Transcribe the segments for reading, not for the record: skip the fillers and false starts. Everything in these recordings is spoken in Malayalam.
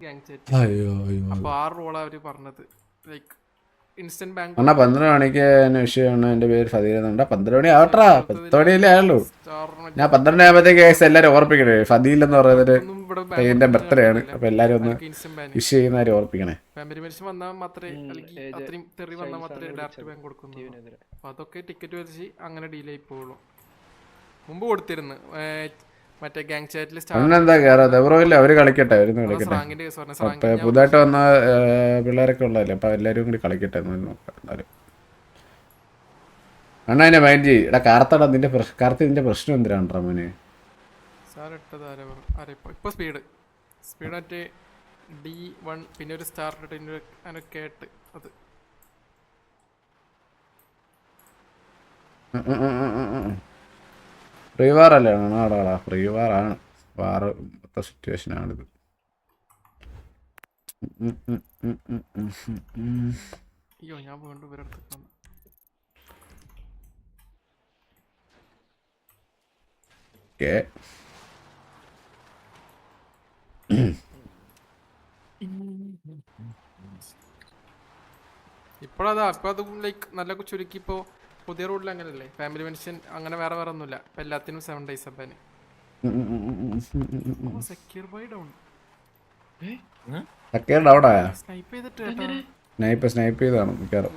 Gang chat. അയ്യോ അയ്യോ അപ്പൊ ആ റോളാ അവര് പറഞ്ഞത്. ലൈക്ക് ഇൻസ്റ്റന്റ് ബാങ്ക് എന്നാ 12 മണിക്ക് വിഷയമാണ്. എൻ്റെ പേര് ഫതീലെന്നുണ്ട്. 12 മണി ആവട്ടാ, 10 മണിയല്ലേ ആയുള്ളൂ. ഞാൻ 12 ആകുമ്പോഴത്തേക്ക് എല്ലാവരും ഓർപ്പിക്കണേ. ഫതീൽ എന്ന് പറയുന്നത് അവർക്കൊന്നും ഇവിടെ ബാങ്ക് പയ്യൻ്റെ ബർത്ത്ഡേ ആണ്. കൊടുക്കുന്നില്ല. അപ്പോൾ എല്ലാവരും ഒന്ന് അവർക്ക് ഇൻസ്റ്റന്റ് ബാൻ. വിഷ് ചെയ്യുന്നവരെ ഓർപ്പിക്കണേ. ഫാമിലി മെൻഷൻ വന്നാൽ മാത്രമേ, അല്ലെങ്കിൽ അത്രയും തെറി വന്നാൽ മാത്രമേ ഡയറക്റ്റ് ബാങ്ക് കൊടുക്കുന്നുള്ളൂ. അപ്പൊ അതൊക്കെ ടിക്കറ്റ് വെച്ച് അങ്ങനെ ഡീലേ ആയി പോകുള്ളൂ. മുമ്പ് കൊടുത്തിരുന്നു മറ്റേ ഗ്യാങ് ചാറ്റിൽ അന്നെന്താ കയറാതെ ബ്രോയില്ല, അവർ കളിക്കട്ടെ, അവരൊന്ന് കളിക്കട്ടെ. റാങ്കിന്റെ കേസ് പറഞ്ഞ അപ്പം പുതുതായിട്ട് വന്ന പിള്ളേരൊക്കെ ഉള്ളതല്ലേ, അപ്പം എല്ലാവരും കൂടി കളിക്കട്ടെ എന്ന് നോക്കാം. എന്നാലും അണ്ണാ അതിനെ മൈൻഡ് ചെയ്യും. എടാ കാർത്തടാ, നിന്റെ പ്രശ്നം എന്തിനാണ് റമോനെ? സാർ ഇട്ടത് ഇപ്പൊ സ്പീഡ് മറ്റേ D1 പിന്നെ ഒരു സ്റ്റാർ അങ്ങനെ കേട്ട് അത് ഫ്രീ വാർ അല്ലേ? ആടാടാ ഫ്രീ വാർ ആണ്. വാർ സിറ്റുവേഷൻ ആണിത്. അയ്യോ ഞാൻ വീണ്ടും ഇവരടുത്ത് ഓക്കെ. ഇപ്പോഴതാ ഇപ്പൊ അത് ലൈക്ക് നല്ല ചുരുക്കി. ഇപ്പോ പുതിയ റൂട്ടിൽ അങ്ങനെയല്ലേ, ഫാമിലി മെൻഷൻ അങ്ങനെ വേറെ ഒന്നുമില്ല. ഇപ്പൊ എല്ലാത്തിനും 7 days അപ്പാന്. സെക്യൂർ ബൈ ഡൗൺ സ്നൈപ്പ് ചെയ്തിട്ട് സ്നൈപ്പ് ചെയ്താണ് മിക്കവാറും.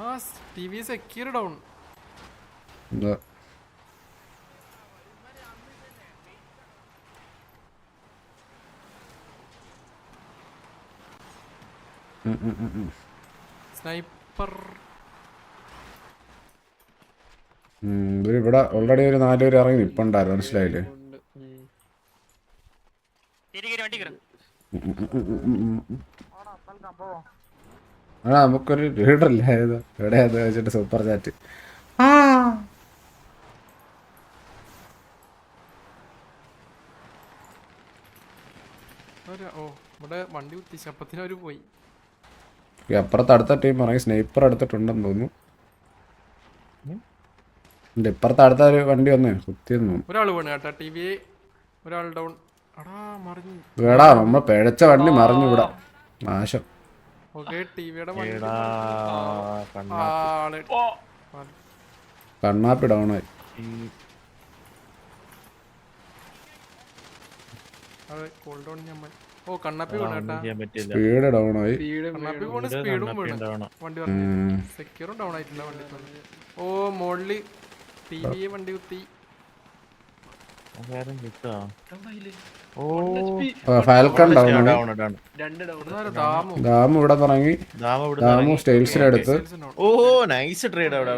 ആ ടിവി സെക്യൂർ ഡൗൺ. സ്നൈപ്പർ ഇവിടെ ഓൾറെഡി ഒരു 4 പേര് ഇറങ്ങി നിപ്പുണ്ടായിരുന്നു, മനസ്സിലായില്ലേ? ആ നമുക്കൊരു ലീഡറല്ലേ ഇത് എവിടെയാന്ന് വെച്ചിട്ട് സൂപ്പർ ചാറ്റ്. ഓ ഇവിടെ വണ്ടി കുത്തിച്ച് അപ്പത്തിന് അവര് പോയി. അപ്പുറത്ത് അടുത്ത ടീം ഇറങ്ങി സ്നൈപ്പർ എടുത്തിട്ടുണ്ടെന്ന് തോന്നുന്നു. ഇപ്പുറത്ത് അടുത്ത ഒരു വണ്ടി വന്നേ കുത്തിയെന്ന് തോന്നുന്നു. ഒരാള് വീണ് കേട്ടാ ടി വി. ഒരാൾ ഡൗൺ. എടാ നമ്മ പിഴച്ച വണ്ടി മറിഞ്ഞു ഇവിടെ, നാശം. കണ്ണാപ്പി ഡൗണായി. സ്പീഡ് ഡൗണായി. സെക്യൂറും ഡൗൺ ആയിട്ടില്ല വണ്ടി. ഓ മോളില് ടി വി വണ്ടി കുത്തി. ഫാൽക്കൺ ദാമു ഇവിടെ ഇറങ്ങി. ദാമു സ്റ്റൈൽസിനെടുത്ത്. ഓ നൈസ് ട്രേഡ് അവിടെ.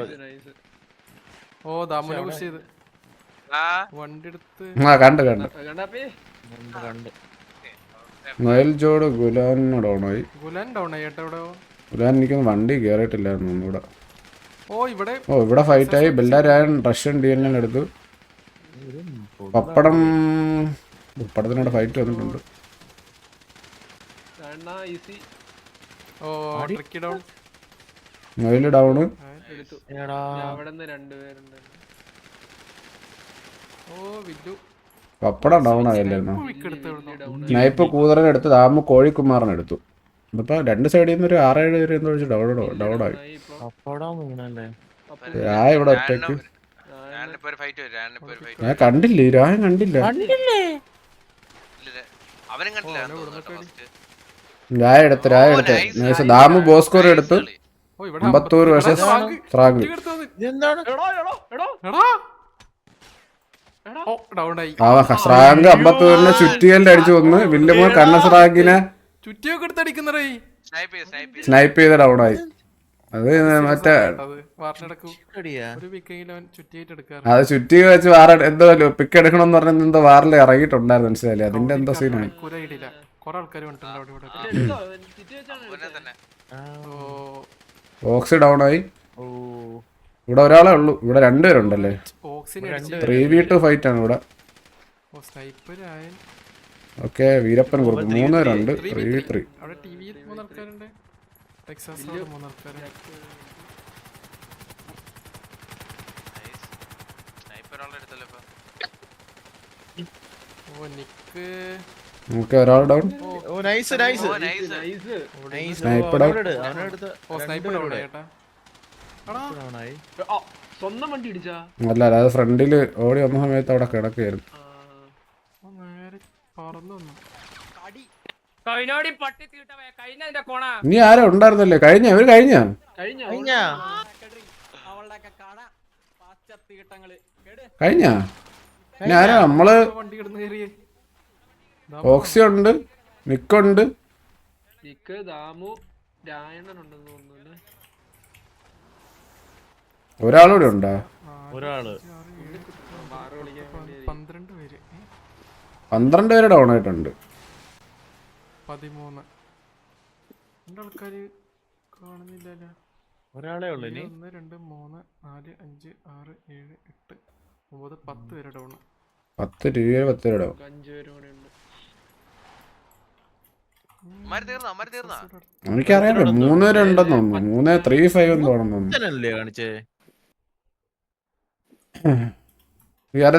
ഓ ദാമുനെ പുഷ് ചെയ്ത് വണ്ടി എടുത്ത്. ആ കണ്ട് നയൽ ജോഡ് ഗുലാൻ ഡൗണായി. ഗുലാൻ എനിക്കൊന്ന് വണ്ടി കയറിയിട്ടില്ലായിരുന്നു ഇവിടെ. ഓ ഇവിടെ ഫൈറ്റായി. ബെല്ലാരായൻ റഷ്യൻ DNN എടുത്തു. പപ്പടത്തിനോട് ഫൈറ്റ് വന്നിട്ടുണ്ട്. നയല് ഡൗണ്. പപ്പടം ഡൗൺ ആയല്ലായിരുന്നു. സ്നൈപ്പ് കൂതറിനെടുത്ത് ദാമു കോഴിക്കുമാറിനെടുത്തു. ഇപ്പൊ 2 സൈഡിൽ നിന്ന് ഒരു 6-7 പേര് എന്തോ വെച്ച് ഡൗണായി. രായ ഇവിടെ ഒറ്റയ്ക്ക്. ഞാൻ കണ്ടില്ലേ, രായം കണ്ടില്ല. രായ എടുത്ത് ദാമു ബോസ്കോർ എടുത്ത്. Ambattur versus Frank. ഫ്രാങ്ക് അമ്പത്തൂരിനെ ചുറ്റിയലിന്റെ അടിച്ചു കൊന്ന്. വില്ലുമോൻ കണ്ണസ്രാങ്കിനെ സ്നൈപ്പ് ചെയ്ത ഡൗണായി. അത് മറ്റേ അത് ചുറ്റി വെച്ച് വാറ എന്തോ പിക്ക് എടുക്കണമെന്ന് പറഞ്ഞ എന്തോ വാറിൽ ഇറങ്ങിയിട്ടുണ്ടായിരുന്നു, മനസ്സിലായില്ലേ? അതിന്റെ എന്തോ സീനാണ്. ഓക്സി ഡൗണായി. ഇവിടെ ഒരാളെ ഉള്ളൂ. ഇവിടെ 2 പേരുണ്ടല്ലേ. 3v2 ഫൈറ്റ് ആണ് ഇവിടെ. ഓക്കെ വീരപ്പൻ കുറുപ്പ് 3 പേരുണ്ട്. 3v3. നമുക്ക് ഒരാൾ down. Oh nice nice sniper down. അവനെടുത്ത് സ്നൈപ്പർ ഡൗൺ ചേട്ടാ. സ്വന്തം വണ്ടി ഇടിച്ചാ അല്ല അത് ഫ്രണ്ടിൽ ഓടി വന്ന സമയത്ത് അവിടെ കിടക്കുകയായിരുന്നു. നേരെ പറന്നു വന്നു. ഇനി ആരും ഉണ്ടായിരുന്നല്ലേ? കഴിഞ്ഞ അവര് കഴിഞ്ഞ കഴിഞ്ഞ ഇനി ആരാ? നമ്മള് വണ്ടി കിടന്ന് കയറിയേ. ഓക്സി ഉണ്ട്, നിക്കുണ്ട്, ദാമു രായണ്ണനുണ്ടെന്ന് തോന്നുന്നു. ഒരാളൂടെ ഉണ്ടാ? ഒരാള് 12 പേര്. 12 പേര് ഡൗൺ ആയിട്ടുണ്ട്. 13 രണ്ടാൾക്കാര് കാണുന്നില്ലല്ലോ. ഒരാളേ ഉള്ളു ഇനി. 1 2 3 4 5 6 7 8 9 10 പേര് ഡൗൺ. 10 രൂപ 10 പേര് ഡൗൺ. 5 പേരും കൂടെ ഉണ്ട്. എനിക്കറിയാം 3 പേരുണ്ടെന്ന് തോന്നുന്നു. 3 3 5 എന്ന് തോന്നുന്നു. കാണിച്ചേ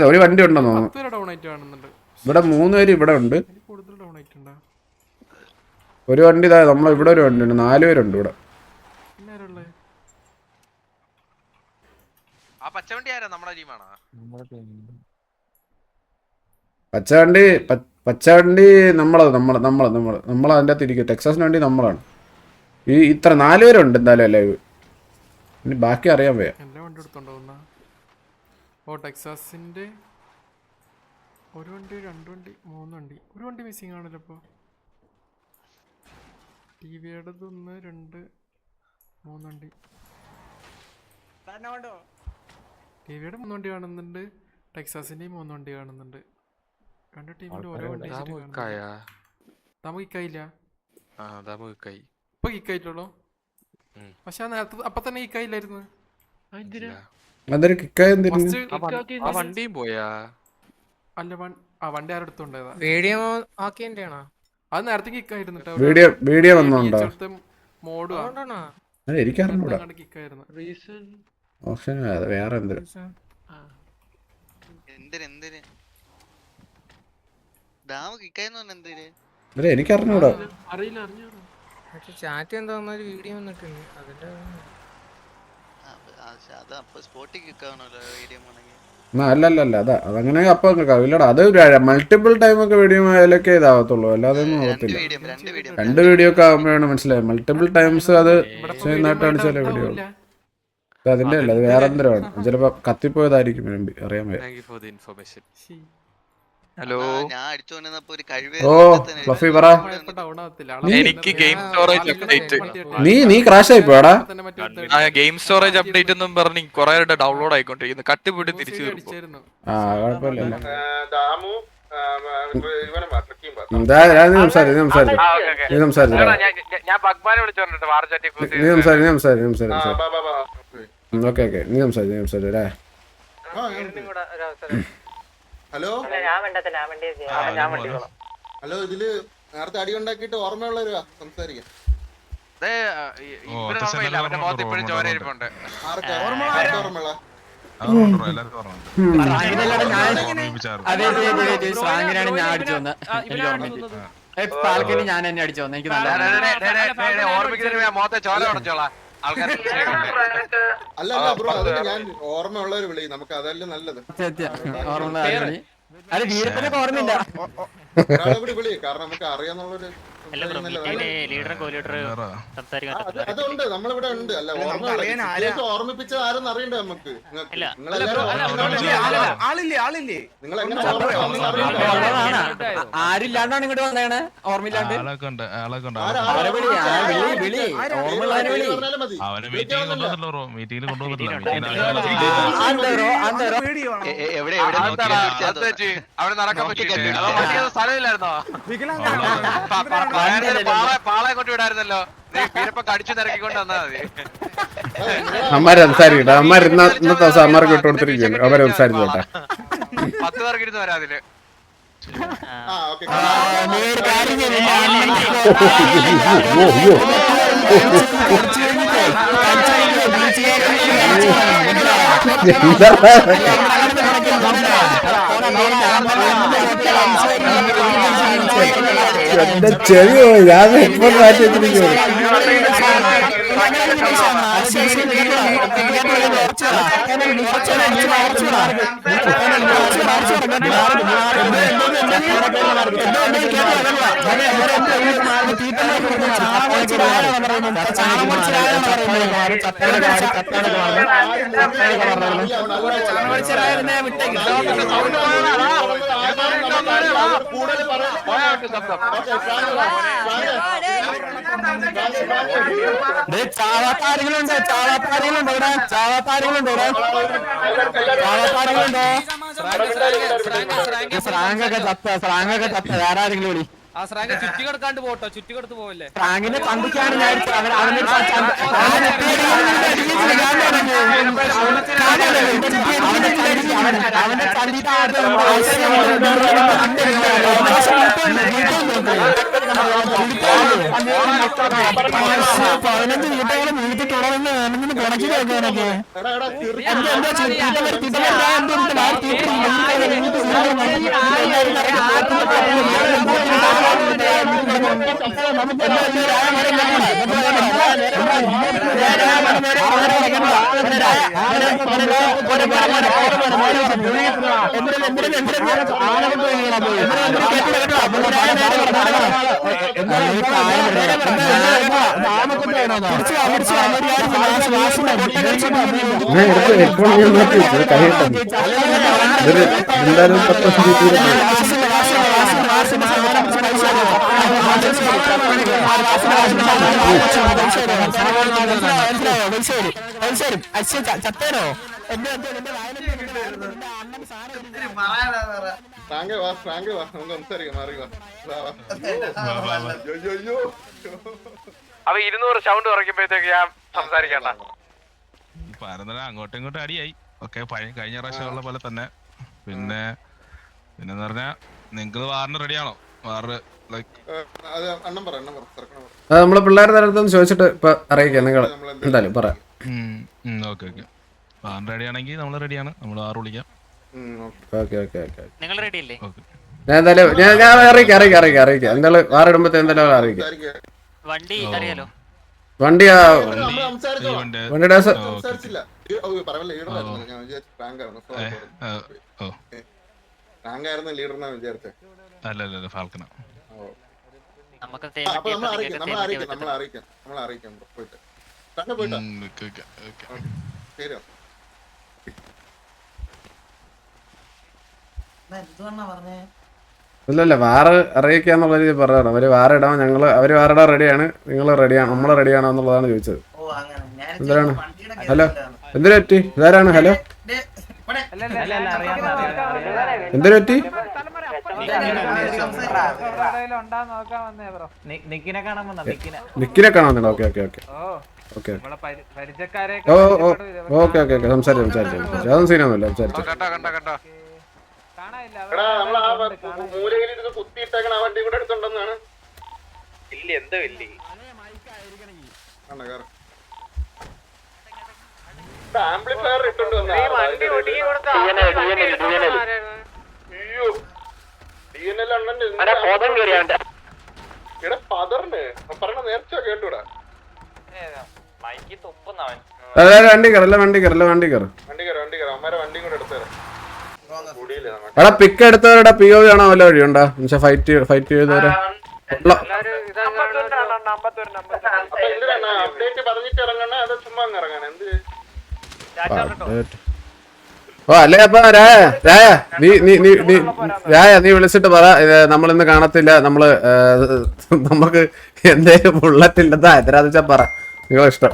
ഒരു വണ്ടി ഉണ്ടെന്ന് തോന്നുന്നു. 10 പേര് ഡൗൺ ആയിട്ട് കാണുന്നുണ്ട്. ഇവിടെ 3 പേര് ഇവിടെ ഉണ്ട്. കൂടുതൽ ഡൗൺ ആയിട്ടുണ്ടോ? ഒരു വണ്ടി ഇതാ ഇവിടെ ഒരു വണ്ടി ഉണ്ട്. 4 പേരുണ്ട് ഇവിടെ. പച്ചവണ്ടി നമ്മളതിൻ്റെ അകത്ത് ഇരിക്കും. ടെക്സാസിന് വേണ്ടി നമ്മളാണ്. ഇത്ര 4 പേരുണ്ട് എന്തായാലും അല്ലേ. ഇനി ബാക്കി അറിയാൻ വയ്യ. എല്ലാ വണ്ടി എടുത്തോണ്ടോ? ഓ ടെക്സാസിന്റെ ഒരു വണ്ടി 2 വണ്ടി 3 വണ്ടി. ഒരു വണ്ടി മിസ്സിംഗ് ആണല്ലോ ഇപ്പോൾ. ടിവിയുടെ 1 2 3 വണ്ടി. ടിവിയുടെ 3 വണ്ടി കാണുന്നുണ്ട്. ടെക്സാസിന്റെയും 3 വണ്ടി കാണുന്നുണ്ട്. 2 ടീമിന്റെ ഓരോ വണ്ടി നമുക്ക് ഇക്കായില്ല. ഇപ്പൊ കിക്കായിട്ടുള്ളൂ. പക്ഷെ അപ്പൊ തന്നെ കിക്കായില്ലായിരുന്നു. വണ്ടിയും പോയാ? അല്ല വണ്ടി ആരെടുത്തോണ്ടേതാ? അത് നേരത്തെ കിക്കായിരുന്നു. വീഡിയോ വന്നോണ്ടോ? മോഡ് എനിക്കറിഞ്ഞൂടാ. കിക്കായിരുന്നു. ഓപ്ഷൻ വേറെ എന്തിനും എനിക്കറിഞ്ഞൂടാ. അറിയില്ല. ചാറ്റ് എന്താ വീഡിയോ വന്നിട്ടുണ്ട്. അല്ലല്ല അതങ്ങനെ അപ്പം ഇല്ലടാ. അത് മൾട്ടിപ്പിൾ ടൈം ഒക്കെ വീഡിയോ ആയാലൊക്കെ ഇതാവത്തുള്ളൂ. അല്ലാതെ ഒന്നും ആവത്തില്ല. 2 വീഡിയോ ഒക്കെ ആകുമ്പോഴാണ് മനസ്സിലായത്. മൾട്ടിപ്പിൾ ടൈംസ് അത് ചെയ്യുന്നതായിട്ടാണ് ചില വീഡിയോ. അതിന്റെ അല്ല, അത് വേറെ എന്തരമാണ്. ചിലപ്പോ കത്തിപ്പോയതായിരിക്കും. അറിയാൻ പറ്റും. ഹലോ ഓ ഫ്ലഫി പറ. എനിക്ക് ഗെയിം സ്റ്റോറേജ് അപ്ഡേറ്റ്. നീ ക്രാഷ് ആയി പോടാ. ഗെയിം സ്റ്റോറേജ് അപ്ഡേറ്റ് എന്നും പറഞ്ഞ് കുറെ ഡൗൺലോഡ് ആയിക്കൊണ്ടിരിക്കുന്നു. കട്ടുപിടി തിരിച്ചു വരുമ്പോ കുഴപ്പമില്ല. ഹലോ ഹലോ ഇതില് നേരത്തെ അടി ഉണ്ടാക്കിയിട്ട് ഓർമ്മയുള്ളവര് സംസാരിക്കാം. ഞാൻ എന്നെ അടിച്ചു വന്നെ. എനിക്ക് അല്ല ബ്രോ, അതിന് ഞാൻ ഓർമ്മയുള്ളവര് വിളി. നമുക്ക് അതല്ലേ നല്ലത്. ഒരാളെ കൂടി വിളി. കാരണം നമുക്ക് അറിയാന്നുള്ളൊരു അതുണ്ട്. നമ്മളിവിടെ ഉണ്ട്. അല്ല ഓർമ്മിപ്പിച്ച ആരെന്ന് അറിയണ്ടേ നമുക്ക്? ആരില്ലാണ്ടാണ് ഇങ്ങോട്ട് വന്നേണ്. ഓർമ്മയില്ലാണ്ട് അവിടെ നടക്കാൻ സ്ഥലമില്ലായിരുന്നോ? പാളയെ കൊണ്ട് വിടായിരുന്നല്ലോ. വീരപ്പ കടിച്ചു നിരക്കിക്കൊണ്ട് വന്നാ മതി. അമ്മാര് സംസാരിക്കട്ടെ. അമ്മാര് ഇന്നത്തെ ദിവസം അമ്മാർക്ക് വിട്ടു കൊടുത്തിരിക്കുകയാണ്. അവരെ സംസാരിച്ചോട്ടെ. 10 പേർക്ക് ഇരുന്ന് വരാം അതില്. എന്താ എന്റെ ചെവി പോയി, ഞാൻ ഹെഡ്ഫോൺ മാറ്റി വെച്ചിരിക്കുന്നു. ചാവാപ്പാരികളുണ്ടോ സ്രാങ്കൊക്കെ ചത്ത വേറെ ആരെങ്കിലും വിളി. ചുറ്റിക്കെടുക്കാണ്ട് പോട്ടോ, ചുറ്റിക്കെടുത്ത് പോവല്ലേ. ഫ്രാങ്കിനെ കണ്ടിക്കാണ് ഞാൻ അവനെ കണ്ടിട്ട് പതിനഞ്ച് വീട്ടുകളും വീട്ടിൽ തുടർന്ന് വേണമെന്ന് കുണക്കി വെക്കാനൊക്കെ ഹെഡ്ഫോൺ ഞാൻ മാറ്റി വെച്ചു, കഴിയട്ടെ. ഇതൊരു എന്തായാലും 10 വർഷം ചത്തേനോ അവ 200 സൗണ്ട് കുറയ്ക്കുമ്പോഴത്തേക്ക് ഞാൻ സംസാരിക്കണ്ട. അങ്ങോട്ടും ഇങ്ങോട്ടും അടിയായി. ഓക്കെ, കഴിഞ്ഞ പ്രാവശ്യമുള്ള പോലെ തന്നെ. പിന്നെന്ന് പറഞ്ഞാ നിങ്ങള് വാറിന് റെഡിയാണോ? വാറ് ലൈക്ക് നമ്മളെ പിള്ളേരുടെ തരത്തൊന്ന് ചോദിച്ചിട്ട് ഇപ്പൊ അറിയിക്കാം. നിങ്ങൾ എന്തായാലും പറയാം. ഓക്കെ ഓക്കെ, വാറിന് റെഡി ആണെങ്കിൽ നമ്മൾ റെഡിയാണ്. നമ്മൾ വാറ് വിളിക്കാം. ഓക്കെ ഓക്കെ ഓക്കെ, നിങ്ങൾ റെഡി അല്ലേ? ഞാൻ എന്തായാലും ഞാൻ അറിയിക്കാം. എന്തായാലും വാറിടുമ്പോ എന്തായാലും അറിയിക്കാം. വണ്ടി അറിയാലോ? വണ്ടി വണ്ടിയുടെ അല്ല ഫാൽക്കണ. ഇല്ലല്ല, വാറ് അറിയിക്കാന്നുള്ള രീതി പറയണം. അവര് വാറിടാൻ അവര് വാറിടാൻ റെഡിയാണ്, നിങ്ങൾ റെഡിയാണ്, നമ്മള് റെഡിയാണോ എന്നുള്ളതാണ് ചോദിച്ചത്. എന്തിനാണ്? ഹലോ, എന്തിനു പറ്റി? ഇതാരാണ്? ഹലോ, എന്തിനു പറ്റി? നിക്കിനെ കാണാൻ വന്നിട്ടുണ്ടോ? ഓക്കെ ഓക്കെ ഓക്കെ ഓക്കെ ഓ ഓക്കെ ഓക്കെ ഓക്കെ, സംസാരിച്ചു. അതൊന്നും സീനൊന്നുമില്ല, സംസാരിച്ചു. വണ്ടി കൂടെ എടുത്തോണ്ടെന്നാണ്. ആംപ്ലിഫയർ ഇട്ടോണ്ട് വന്ന പതറിന് പറഞ്ഞ നേർച്ച കേട്ടൂടാ. വണ്ടി കയറ അമ്മമാരെ വണ്ടി കൂടെ എടുത്തേരാ. എടാ, പിക്ക് എടുത്തവരുടെ POV ആണോ വല്ല വഴിയുണ്ടോ? ഫൈറ്റ് ചെയ്തവരെ അപ്ഡേറ്റ് പറഞ്ഞിട്ട് ഇറങ്ങണ അത് ചുമ്മാ ഇറങ്ങാൻ എന്ത്? ഓ അല്ലേ, അപ്പൊ നീ വിളിച്ചിട്ട് പറ, നമ്മളിന്ന് കാണത്തില്ല, നമുക്ക് എന്തേലും ബുള്ളറ്റില്ലെന്നാ എതിരാന്ന് വെച്ചാ പറ. നിങ്ങളിഷ്ടം.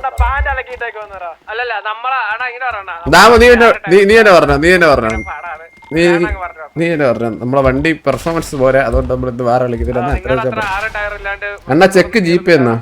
നീ തന്നെ പറഞ്ഞു നമ്മളെ വണ്ടി പെർഫോമൻസ് പോരാ, അതുകൊണ്ട് നമ്മൾ ഇത് വേറെ വിളിക്കുന്നില്ല. അണ്ണാ ചെക്ക് GP എന്നാ